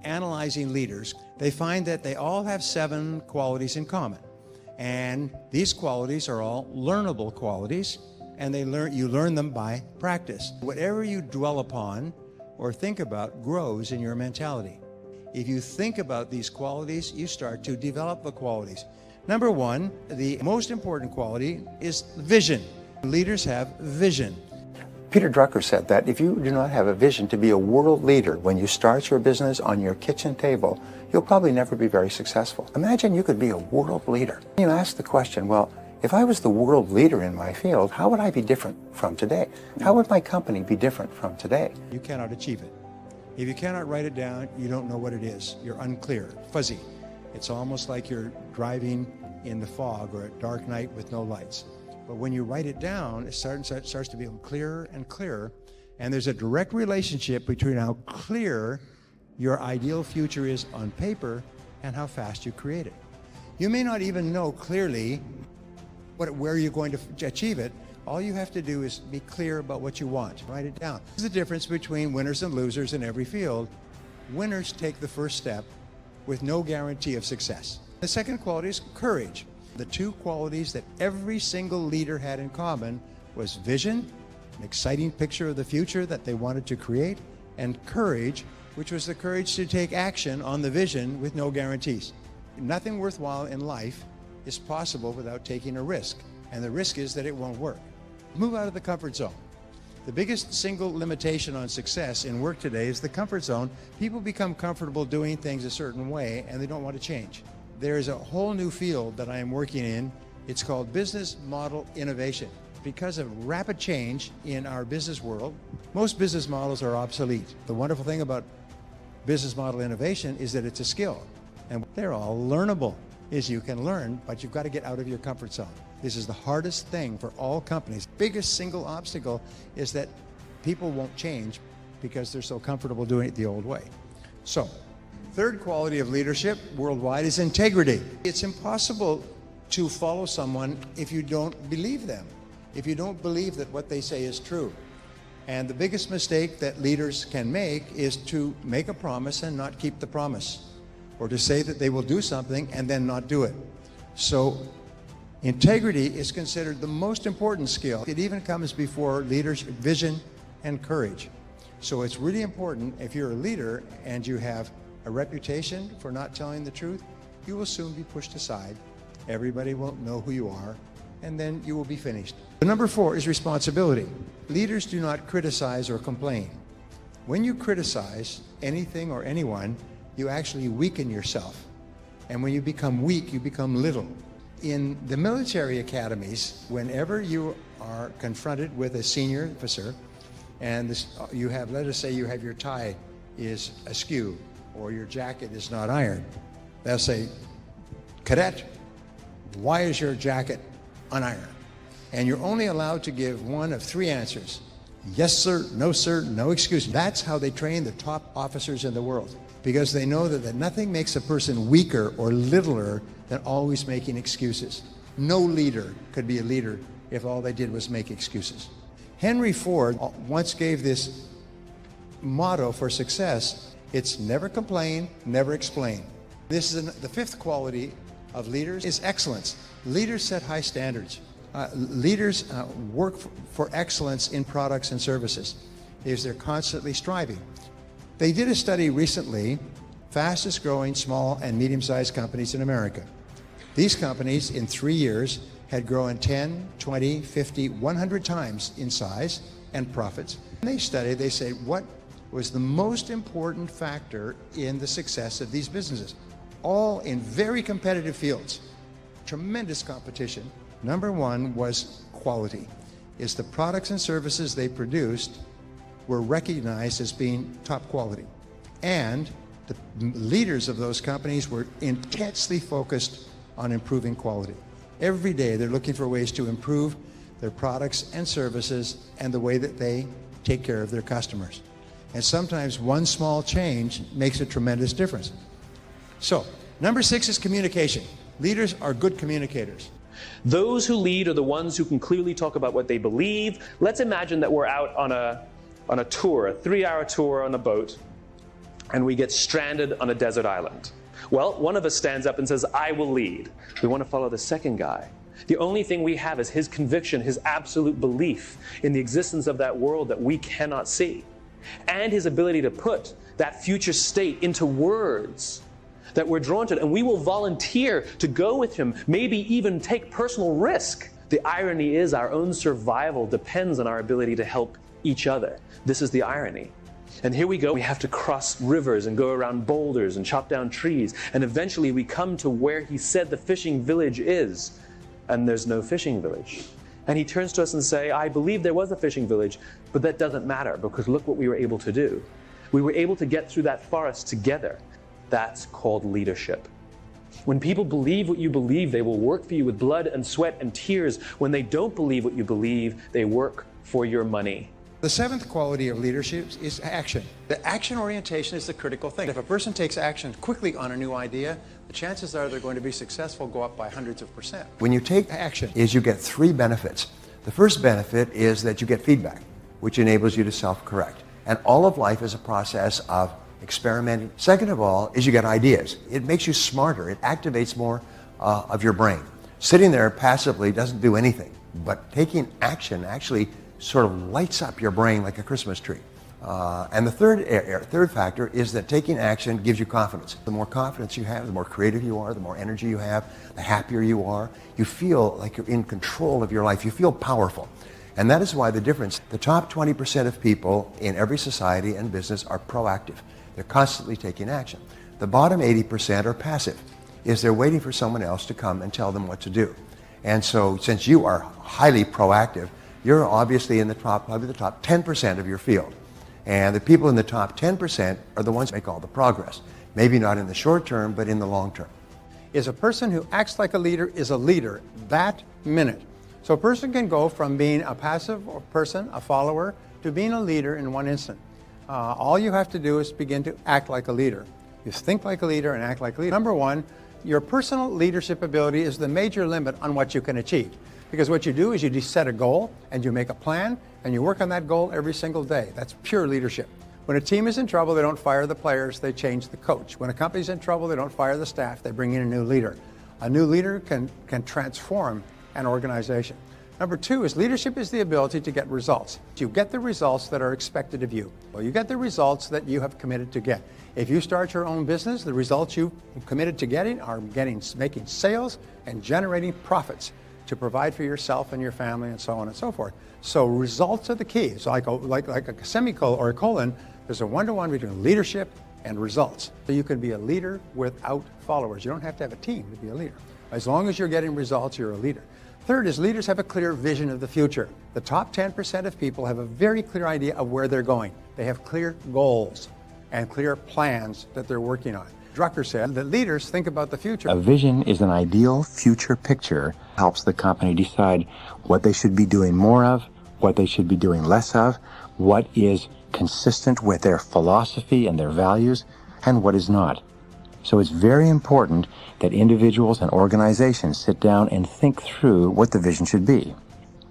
analyzing leaders, they find that they all have 7 qualities in common. And these qualities are all learnable qualities, and you learn them by practice. Whatever you dwell upon or think about grows in your mentality. If you think about these qualities, you start to develop the qualities. Number 1, the most important quality is vision. Leaders have vision. Peter Drucker said that if you do not have a vision to be a world leader when you start your business on your kitchen table, you'll probably never be very successful. Imagine you could be a world leader. You ask the question, well, if I was the world leader in my field, how would I be different from today? How would my company be different from today? You cannot achieve it. If you cannot write it down, you don't know what it is. You're unclear, fuzzy. It's almost like you're driving in the fog or a dark night with no lights. But when you write it down, it starts to become clearer and clearer. And there's a direct relationship between how clear your ideal future is on paper and how fast you create it. You may not even know clearly where you're going to achieve it. All you have to do is be clear about what you want. Write it down. This is the difference between winners and losers in every field. Winners take the first step with no guarantee of success. The second quality is courage. The 2 qualities that every single leader had in common was vision, an exciting picture of the future that they wanted to create, and courage, which was the courage to take action on the vision with no guarantees. Nothing worthwhile in life is possible without taking a risk, and the risk is that it won't work. Move out of the comfort zone. The biggest single limitation on success in work today is the comfort zone. People become comfortable doing things a certain way and they don't want to change. There is a whole new field that I am working in. It's called business model innovation. Because of rapid change in our business world, most business models are obsolete. The wonderful thing about business model innovation is that it's a skill, and they're all learnable. You can learn, but you've got to get out of your comfort zone. This is the hardest thing for all companies. Biggest single obstacle is that people won't change because they're so comfortable doing it the old way. So, third quality of leadership worldwide is integrity. It's impossible to follow someone if you don't believe them, if you don't believe that what they say is true. And the biggest mistake that leaders can make is to make a promise and not keep the promise, or to say that they will do something and then not do it. So integrity is considered the most important skill. It even comes before leadership, vision, and courage. So it's really important, if you're a leader and you have a reputation for not telling the truth, you will soon be pushed aside. Everybody won't know who you are, and then you will be finished. The number 4 is responsibility. Leaders do not criticize or complain. When you criticize anything or anyone, you actually weaken yourself. And when you become weak, you become little. In the military academies, whenever you are confronted with a senior officer, and let us say you have your tie is askew, or your jacket is not ironed, they'll say, "Cadet, why is your jacket unironed?" And you're only allowed to give one of 3 answers. Yes, sir, no excuse. That's how they train the top officers in the world, because they know that nothing makes a person weaker or littler than always making excuses. No leader could be a leader if all they did was make excuses. Henry Ford once gave this motto for success: it's never complain, never explain. This is the 5th quality of leaders is excellence. Leaders set high standards. Leaders work for excellence in products and services, because they're constantly striving. They did a study recently, fastest growing small and medium-sized companies in America. These companies in 3 years had grown 10, 20, 50, 100 times in size and profits. And they say, what was the most important factor in the success of these businesses? All in very competitive fields, tremendous competition. Number 1 was quality. Is the products and services they produced were recognized as being top quality. And the leaders of those companies were intensely focused on improving quality. Every day they're looking for ways to improve their products and services and the way that they take care of their customers. And sometimes one small change makes a tremendous difference. So, number 6 is communication. Leaders are good communicators. Those who lead are the ones who can clearly talk about what they believe. Let's imagine that we're out on a tour, a 3-hour tour on a boat, and we get stranded on a desert island. Well, one of us stands up and says, I will lead. We want to follow the second guy. The only thing we have is his conviction, his absolute belief in the existence of that world that we cannot see, and his ability to put that future state into words that we're drawn to. And we will volunteer to go with him, maybe even take personal risk. The irony is our own survival depends on our ability to help each other. This is the irony. And here we go. We have to cross rivers and go around boulders and chop down trees. And eventually we come to where he said the fishing village is. And there's no fishing village. And he turns to us and says, I believe there was a fishing village, but that doesn't matter because look what we were able to do. We were able to get through that forest together. That's called leadership. When people believe what you believe, they will work for you with blood and sweat and tears. When they don't believe what you believe, they work for your money. The seventh quality of leadership is action. The action orientation is the critical thing. If a person takes action quickly on a new idea, the chances are they're going to be successful go up by hundreds of %. When you take action, you get three benefits. The first benefit is that you get feedback, which enables you to self-correct. And all of life is a process of experimenting. Second of all is you get ideas. It makes you smarter. It activates more of your brain. Sitting there passively doesn't do anything, but taking action actually sort of lights up your brain like a Christmas tree. And the third factor is that taking action gives you confidence. The more confidence you have, the more creative you are, the more energy you have, the happier you are. You feel like you're in control of your life. You feel powerful. And that is why the top 20% of people in every society and business are proactive. They're constantly taking action. The bottom 80% are passive, they're waiting for someone else to come and tell them what to do. And so since you are highly proactive, you're obviously in probably the top 10% of your field. And the people in the top 10% are the ones who make all the progress. Maybe not in the short term, but in the long term. Is a person who acts like a leader is a leader that minute. So a person can go from being a passive person, a follower, to being a leader in one instant. All you have to do is begin to act like a leader. You think like a leader and act like a leader. Number one, your personal leadership ability is the major limit on what you can achieve. Because what you do is you set a goal and you make a plan and you work on that goal every single day. That's pure leadership. When a team is in trouble, they don't fire the players, they change the coach. When a company's in trouble, they don't fire the staff, they bring in a new leader. A new leader can transform an organization. Number two is leadership is the ability to get results. You get the results that are expected of you. Well, you get the results that you have committed to get. If you start your own business, the results you've committed to getting are making sales and generating profits to provide for yourself and your family and so on and so forth. So results are the key. It's like a semicolon or a colon. There's a one-to-one between leadership and results. So you can be a leader without followers. You don't have to have a team to be a leader. As long as you're getting results, you're a leader. Third is leaders have a clear vision of the future. The top 10% of people have a very clear idea of where they're going. They have clear goals and clear plans that they're working on. Drucker said that leaders think about the future. A vision is an ideal future picture, helps the company decide what they should be doing more of, what they should be doing less of, what is consistent with their philosophy and their values, and what is not. So it's very important that individuals and organizations sit down and think through what the vision should be.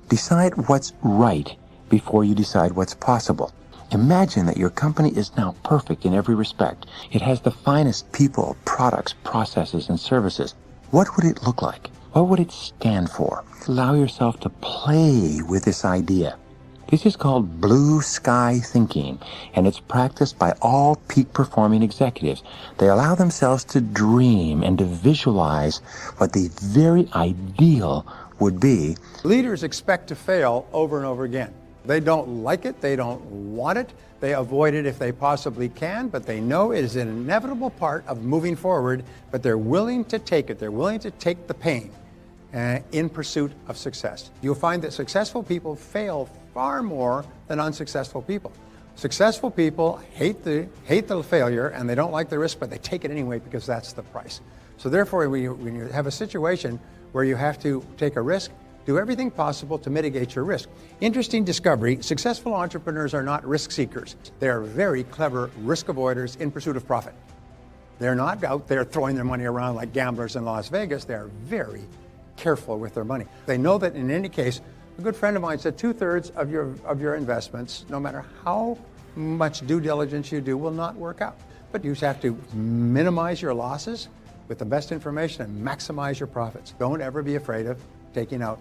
Decide what's right before you decide what's possible. Imagine that your company is now perfect in every respect. It has the finest people, products, processes, and services. What would it look like? What would it stand for? Allow yourself to play with this idea. This is called blue sky thinking, and it's practiced by all peak performing executives. They allow themselves to dream and to visualize what the very ideal would be. Leaders expect to fail over and over again. They don't like it, they don't want it, they avoid it if they possibly can, but they know it is an inevitable part of moving forward, but they're willing to take it. They're willing to take the pain in pursuit of success. You'll find that successful people fail far more than unsuccessful people. Successful people hate the failure and they don't like the risk, but they take it anyway because that's the price. So therefore, when you have a situation where you have to take a risk, do everything possible to mitigate your risk. Interesting discovery, successful entrepreneurs are not risk seekers. They are very clever risk avoiders in pursuit of profit. They're not out there throwing their money around like gamblers in Las Vegas. They're very careful with their money. They know that in any case, a good friend of mine said 2/3 of your investments, no matter how much due diligence you do, will not work out. But you just have to minimize your losses with the best information and maximize your profits. Don't ever be afraid of taking a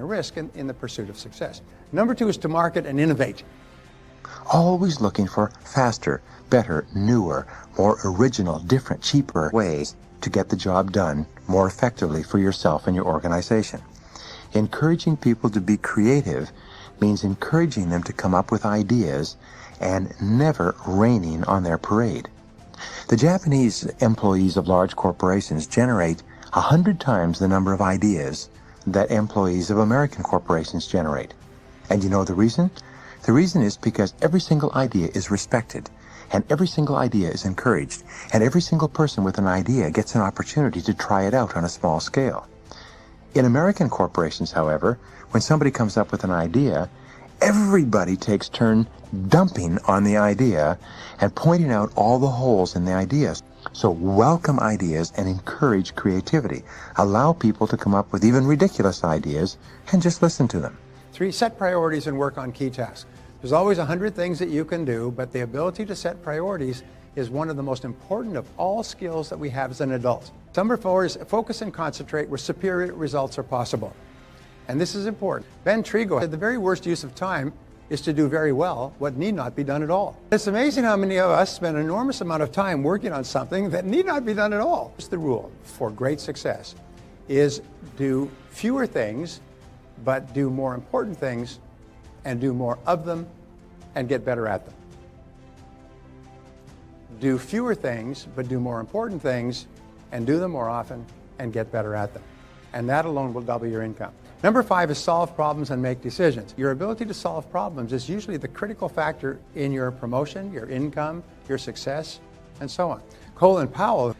risk in the pursuit of success. Number 2 is to market and innovate. Always looking for faster, better, newer, more original, different, cheaper ways to get the job done more effectively for yourself and your organization. Encouraging people to be creative means encouraging them to come up with ideas and never raining on their parade. The Japanese employees of large corporations generate 100 times the number of ideas that employees of American corporations generate. And you know the reason? The reason is because every single idea is respected, and every single idea is encouraged, and every single person with an idea gets an opportunity to try it out on a small scale. In American corporations, however, when somebody comes up with an idea, everybody takes turn dumping on the idea and pointing out all the holes in the ideas. So welcome ideas and encourage creativity. Allow people to come up with even ridiculous ideas and just listen to them. 3, set priorities and work on key tasks. There's always 100 things that you can do, but the ability to set priorities is one of the most important of all skills that we have as an adult. Number 4 is focus and concentrate where superior results are possible. And this is important. Ben Trigo said the very worst use of time is to do very well what need not be done at all. It's amazing how many of us spend an enormous amount of time working on something that need not be done at all. The rule for great success is do fewer things, but do more important things and do more of them and get better at them. Do fewer things, but do more important things and do them more often and get better at them. And that alone will double your income. Number 5 is solve problems and make decisions. Your ability to solve problems is usually the critical factor in your promotion, your income, your success, and so on. Colin Powell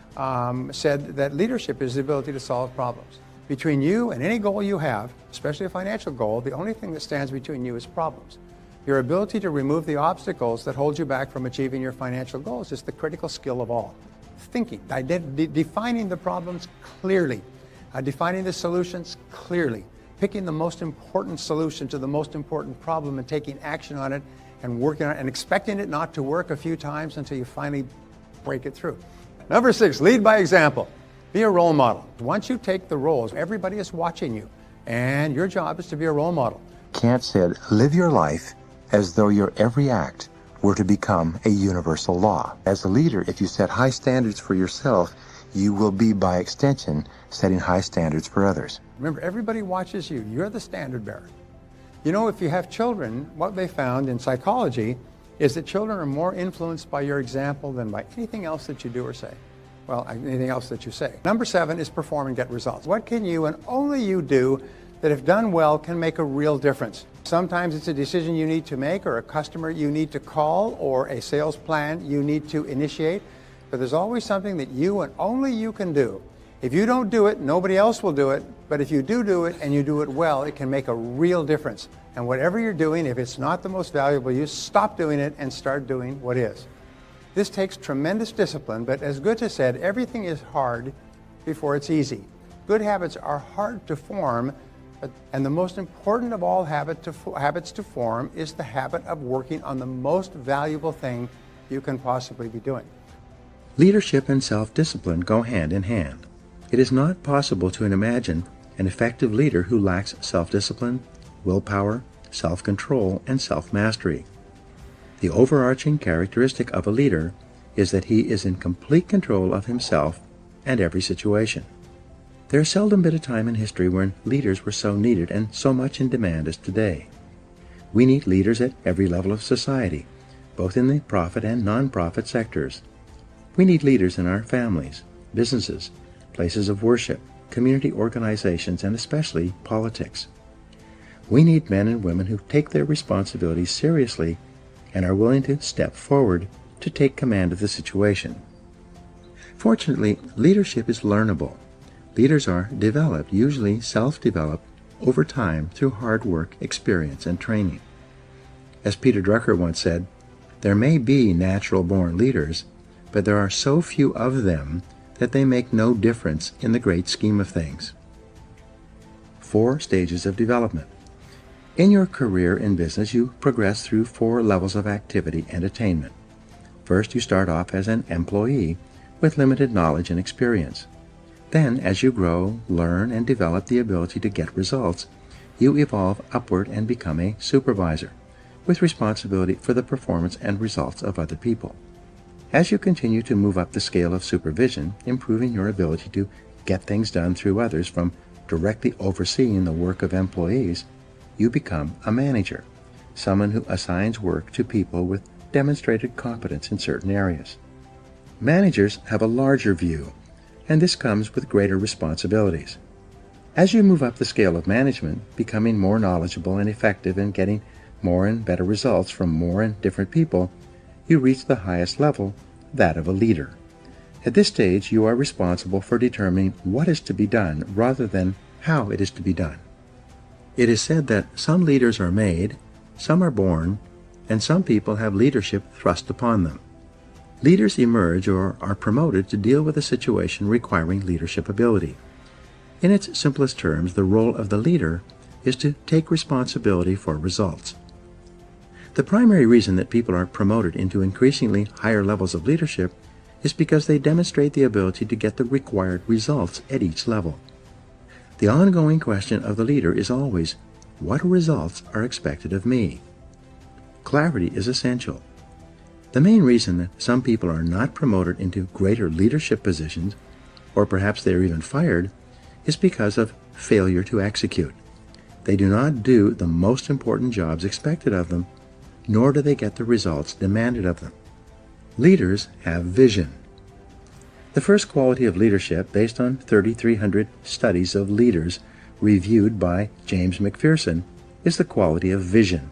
said that leadership is the ability to solve problems. Between you and any goal you have, especially a financial goal, the only thing that stands between you is problems. Your ability to remove the obstacles that hold you back from achieving your financial goals is the critical skill of all. Thinking, defining the problems clearly, defining the solutions clearly, picking the most important solution to the most important problem and taking action on it and working on it and expecting it not to work a few times until you finally break it through. Number 6, lead by example. Be a role model. Once you take the roles, everybody is watching you, and your job is to be a role model. Kant said, live your life as though your every act were to become a universal law. As a leader, if you set high standards for yourself, you will be, by extension, setting high standards for others. Remember, everybody watches you. You're the standard bearer. You know, if you have children, what they found in psychology is that children are more influenced by your example than by anything else that you do or say. Well, anything else that you say. Number 7 is perform and get results. What can you and only you do that, if done well, can make a real difference? Sometimes it's a decision you need to make, or a customer you need to call, or a sales plan you need to initiate. But there's always something that you and only you can do. If you don't do it, nobody else will do it. But if you do it and you do it well, it can make a real difference. And whatever you're doing, if it's not the most valuable use, stop doing it and start doing what is. This takes tremendous discipline, but as Goethe said, everything is hard before it's easy. Good habits are hard to form, and the most important of all habits to form is the habit of working on the most valuable thing you can possibly be doing. Leadership and self-discipline go hand in hand. It is not possible to imagine an effective leader who lacks self-discipline, willpower, self-control, and self-mastery. The overarching characteristic of a leader is that he is in complete control of himself and every situation. There has seldom been a time in history when leaders were so needed and so much in demand as today. We need leaders at every level of society, both in the profit and non-profit sectors. We need leaders in our families, businesses, places of worship, community organizations, and especially politics. We need men and women who take their responsibilities seriously and are willing to step forward to take command of the situation. Fortunately, leadership is learnable. Leaders are developed, usually self-developed, over time through hard work, experience, and training. As Peter Drucker once said, there may be natural-born leaders, but there are so few of them that they make no difference in the great scheme of things. 4 stages of development. In your career in business, you progress through 4 levels of activity and attainment. First, you start off as an employee with limited knowledge and experience. Then, as you grow, learn, and develop the ability to get results, you evolve upward and become a supervisor, with responsibility for the performance and results of other people. As you continue to move up the scale of supervision, improving your ability to get things done through others from directly overseeing the work of employees, you become a manager, someone who assigns work to people with demonstrated competence in certain areas. Managers have a larger view, and this comes with greater responsibilities. As you move up the scale of management, becoming more knowledgeable and effective and getting more and better results from more and different people, you reach the highest level, that of a leader. At this stage, you are responsible for determining what is to be done rather than how it is to be done. It is said that some leaders are made, some are born, and some people have leadership thrust upon them. Leaders emerge or are promoted to deal with a situation requiring leadership ability. In its simplest terms, the role of the leader is to take responsibility for results. The primary reason that people are promoted into increasingly higher levels of leadership is because they demonstrate the ability to get the required results at each level. The ongoing question of the leader is always, what results are expected of me? Clarity is essential. The main reason that some people are not promoted into greater leadership positions, or perhaps they are even fired, is because of failure to execute. They do not do the most important jobs expected of them, nor do they get the results demanded of them. Leaders have vision. The first quality of leadership, based on 3,300 studies of leaders reviewed by James McPherson, is the quality of vision.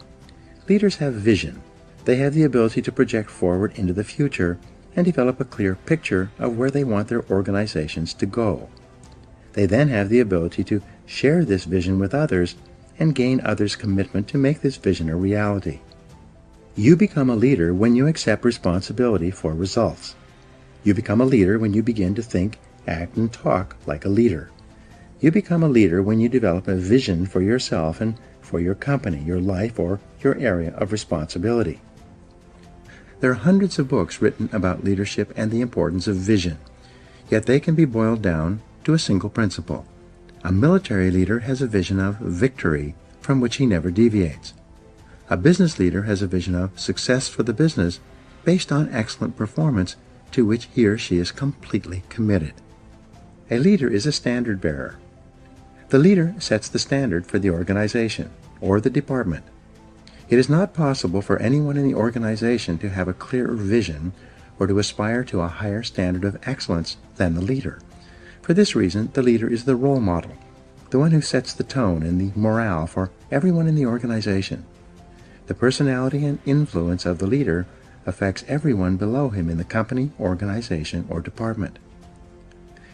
Leaders have vision. They have the ability to project forward into the future and develop a clear picture of where they want their organizations to go. They then have the ability to share this vision with others and gain others' commitment to make this vision a reality. You become a leader when you accept responsibility for results. You become a leader when you begin to think, act, and talk like a leader. You become a leader when you develop a vision for yourself and for your company, your life, or your area of responsibility. There are hundreds of books written about leadership and the importance of vision, yet they can be boiled down to a single principle. A military leader has a vision of victory from which he never deviates. A business leader has a vision of success for the business based on excellent performance to which he or she is completely committed. A leader is a standard bearer. The leader sets the standard for the organization or the department. It is not possible for anyone in the organization to have a clearer vision or to aspire to a higher standard of excellence than the leader. For this reason, the leader is the role model, the one who sets the tone and the morale for everyone in the organization. The personality and influence of the leader affects everyone below him in the company, organization, or department.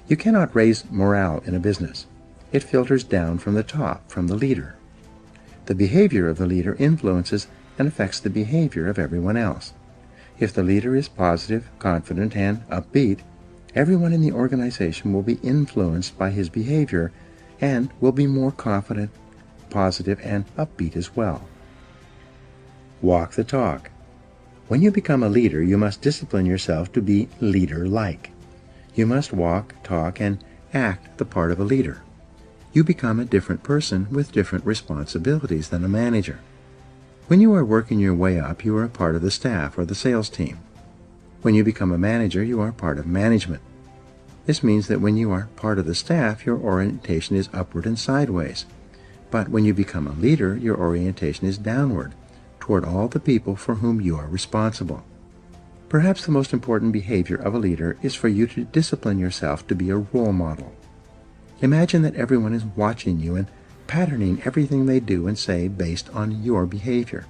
You cannot raise morale in a business. It filters down from the top, from the leader. The behavior of the leader influences and affects the behavior of everyone else. If the leader is positive, confident, and upbeat, everyone in the organization will be influenced by his behavior and will be more confident, positive, and upbeat as well. Walk the talk. When you become a leader, you must discipline yourself to be leader-like. You must walk, talk, and act the part of a leader. You become a different person with different responsibilities than a manager. When you are working your way up, you are a part of the staff or the sales team. When you become a manager, you are part of management. This means that when you are part of the staff, your orientation is upward and sideways. But when you become a leader, your orientation is downward, toward all the people for whom you are responsible. Perhaps the most important behavior of a leader is for you to discipline yourself to be a role model. Imagine that everyone is watching you and patterning everything they do and say based on your behavior.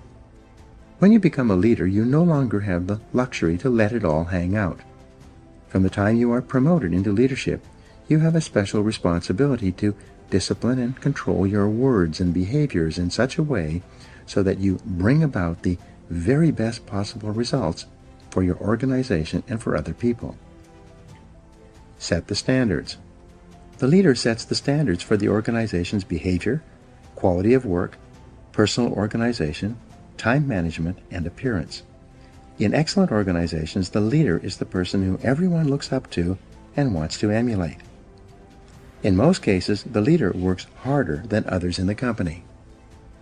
When you become a leader, you no longer have the luxury to let it all hang out. From the time you are promoted into leadership, you have a special responsibility to discipline and control your words and behaviors in such a way so that you bring about the very best possible results for your organization and for other people. Set the standards. The leader sets the standards for the organization's behavior, quality of work, personal organization, time management, and appearance. In excellent organizations, the leader is the person who everyone looks up to and wants to emulate. In most cases, the leader works harder than others in the company.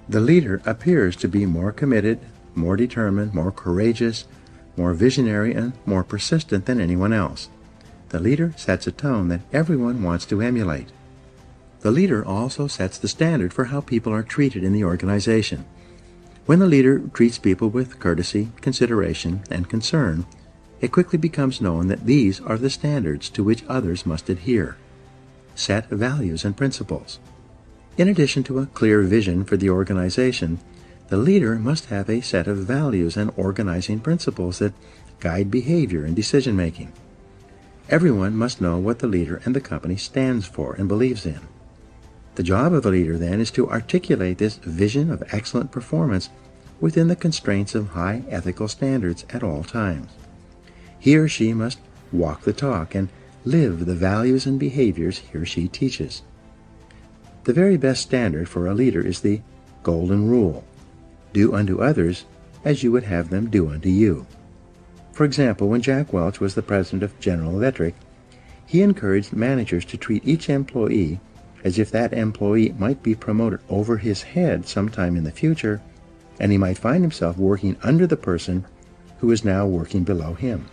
The leader appears to be more committed, more determined, more courageous, more visionary, and more persistent than anyone else. The leader sets a tone that everyone wants to emulate. The leader also sets the standard for how people are treated in the organization. When the leader treats people with courtesy, consideration, and concern, it quickly becomes known that these are the standards to which others must adhere. Set values and principles. In addition to a clear vision for the organization, the leader must have a set of values and organizing principles that guide behavior and decision-making. Everyone must know what the leader and the company stands for and believes in. The job of the leader, then, is to articulate this vision of excellent performance within the constraints of high ethical standards at all times. He or she must walk the talk and live the values and behaviors he or she teaches. The very best standard for a leader is the golden rule: do unto others as you would have them do unto you. For example, when Jack Welch was the president of General Electric, he encouraged managers to treat each employee as if that employee might be promoted over his head sometime in the future, and he might find himself working under the person who is now working below him.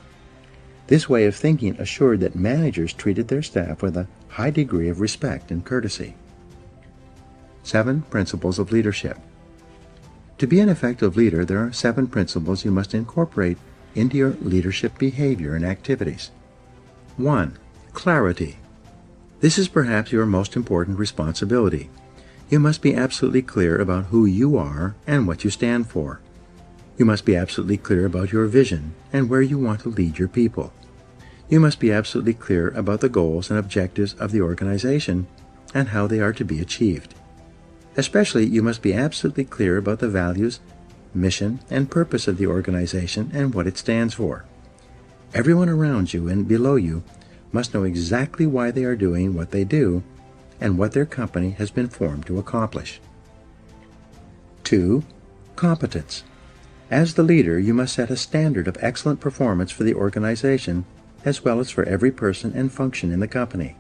This way of thinking assured that managers treated their staff with a high degree of respect and courtesy. 7 principles of leadership. To be an effective leader, there are 7 principles you must incorporate into your leadership behavior and activities. 1. Clarity. This is perhaps your most important responsibility. You must be absolutely clear about who you are and what you stand for. You must be absolutely clear about your vision and where you want to lead your people. You must be absolutely clear about the goals and objectives of the organization and how they are to be achieved. Especially, you must be absolutely clear about the values, mission, and purpose of the organization and what it stands for. Everyone around you and below you must know exactly why they are doing what they do and what their company has been formed to accomplish. 2. Competence. As the leader, you must set a standard of excellent performance for the organization as well as for every person and function in the company.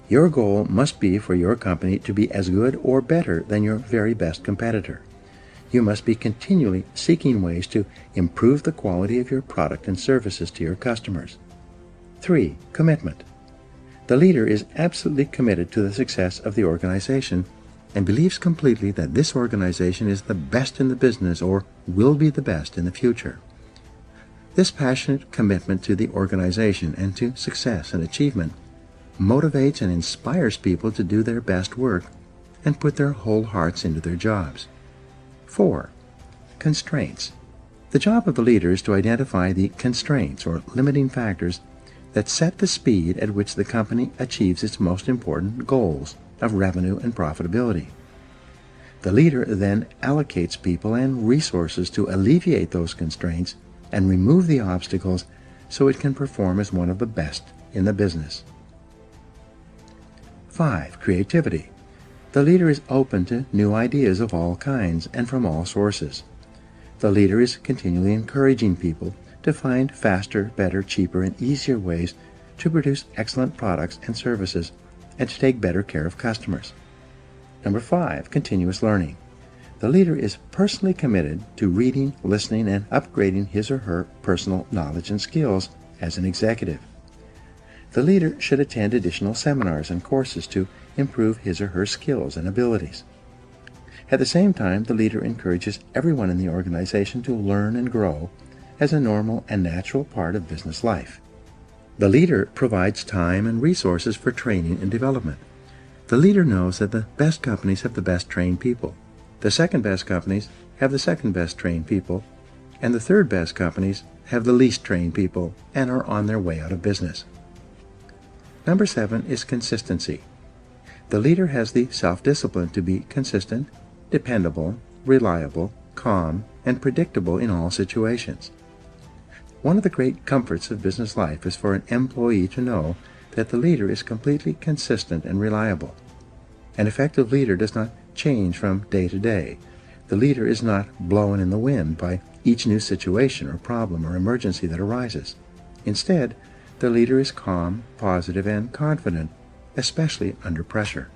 Your goal must be for your company to be as good or better than your very best competitor. You must be continually seeking ways to improve the quality of your product and services to your customers. 3. Commitment. The leader is absolutely committed to the success of the organization and believes completely that this organization is the best in the business or will be the best in the future. This passionate commitment to the organization and to success and achievement motivates and inspires people to do their best work and put their whole hearts into their jobs. 4. Constraints. The job of the leader is to identify the constraints or limiting factors that set the speed at which the company achieves its most important goals of revenue and profitability. The leader then allocates people and resources to alleviate those constraints and remove the obstacles so it can perform as one of the best in the business. 5. Creativity. The leader is open to new ideas of all kinds and from all sources. The leader is continually encouraging people to find faster, better, cheaper, and easier ways to produce excellent products and services and to take better care of customers. Number 5. Continuous learning. The leader is personally committed to reading, listening, and upgrading his or her personal knowledge and skills as an executive. The leader should attend additional seminars and courses to improve his or her skills and abilities. At the same time, the leader encourages everyone in the organization to learn and grow as a normal and natural part of business life. The leader provides time and resources for training and development. The leader knows that the best companies have the best trained people. The second best companies have the second best trained people, and the third best companies have the least trained people and are on their way out of business. Number 7 is consistency. The leader has the self-discipline to be consistent, dependable, reliable, calm, and predictable in all situations. One of the great comforts of business life is for an employee to know that the leader is completely consistent and reliable. An effective leader does not change from day to day. The leader is not blown in the wind by each new situation or problem or emergency that arises. Instead, the leader is calm, positive, and confident, especially under pressure.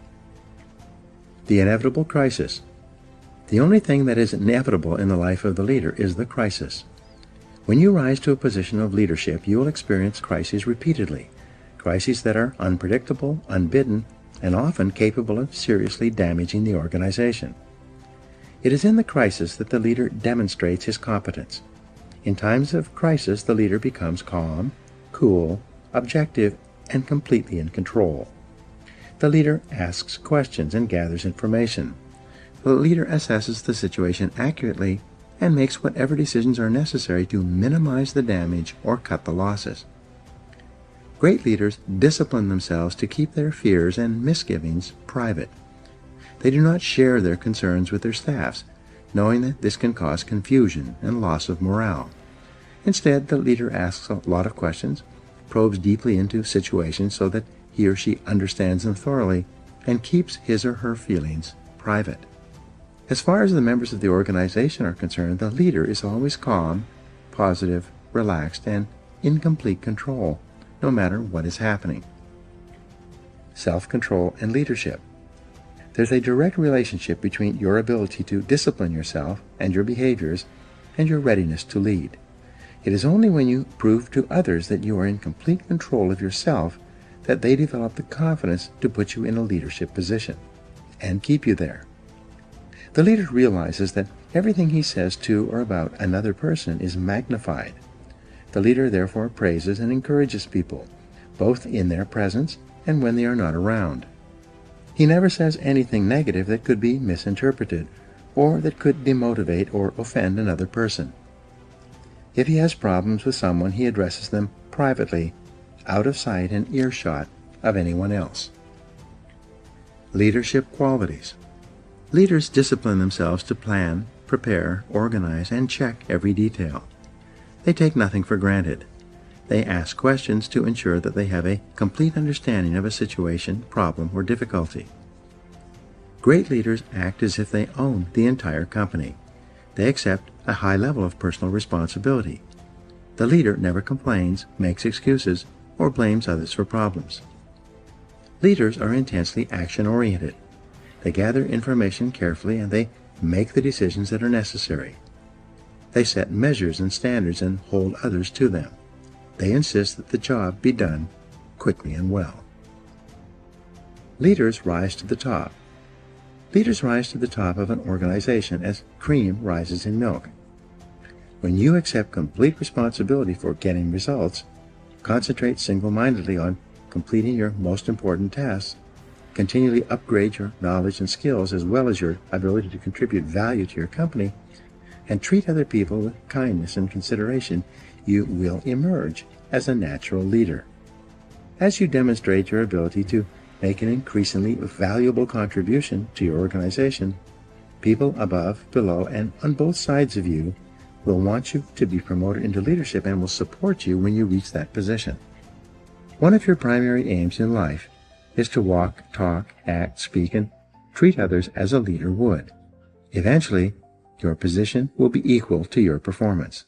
The inevitable crisis. The only thing that is inevitable in the life of the leader is the crisis. When you rise to a position of leadership, you will experience crises repeatedly, crises that are unpredictable, unbidden, and often capable of seriously damaging the organization. It is in the crisis that the leader demonstrates his competence. In times of crisis, the leader becomes calm, cool, objective, and completely in control. The leader asks questions and gathers information. The leader assesses the situation accurately and makes whatever decisions are necessary to minimize the damage or cut the losses. Great leaders discipline themselves to keep their fears and misgivings private. They do not share their concerns with their staffs, knowing that this can cause confusion and loss of morale. Instead, the leader asks a lot of questions, probes deeply into situations so that he or she understands them thoroughly, and keeps his or her feelings private. As far as the members of the organization are concerned, the leader is always calm, positive, relaxed, and in complete control, no matter what is happening. Self-control and leadership. There's a direct relationship between your ability to discipline yourself and your behaviors and your readiness to lead. It is only when you prove to others that you are in complete control of yourself that they develop the confidence to put you in a leadership position and keep you there. The leader realizes that everything he says to or about another person is magnified. The leader therefore praises and encourages people, both in their presence and when they are not around. He never says anything negative that could be misinterpreted or that could demotivate or offend another person. If he has problems with someone, he addresses them privately, out of sight and earshot of anyone else. Leadership qualities. Leaders discipline themselves to plan, prepare, organize, and check every detail. They take nothing for granted. They ask questions to ensure that they have a complete understanding of a situation, problem, or difficulty. Great leaders act as if they own the entire company. They accept a high level of personal responsibility. The leader never complains, makes excuses, or blames others for problems. Leaders are intensely action-oriented. They gather information carefully and they make the decisions that are necessary. They set measures and standards and hold others to them. They insist that the job be done quickly and well. Leaders rise to the top. Leaders rise to the top of an organization as cream rises in milk. When you accept complete responsibility for getting results, concentrate single-mindedly on completing your most important tasks, continually upgrade your knowledge and skills as well as your ability to contribute value to your company, and treat other people with kindness and consideration, you will emerge as a natural leader. As you demonstrate your ability to make an increasingly valuable contribution to your organization, people above, below, and on both sides of you will want you to be promoted into leadership and will support you when you reach that position. One of your primary aims in life is to walk, talk, act, speak, and treat others as a leader would. Eventually, your position will be equal to your performance.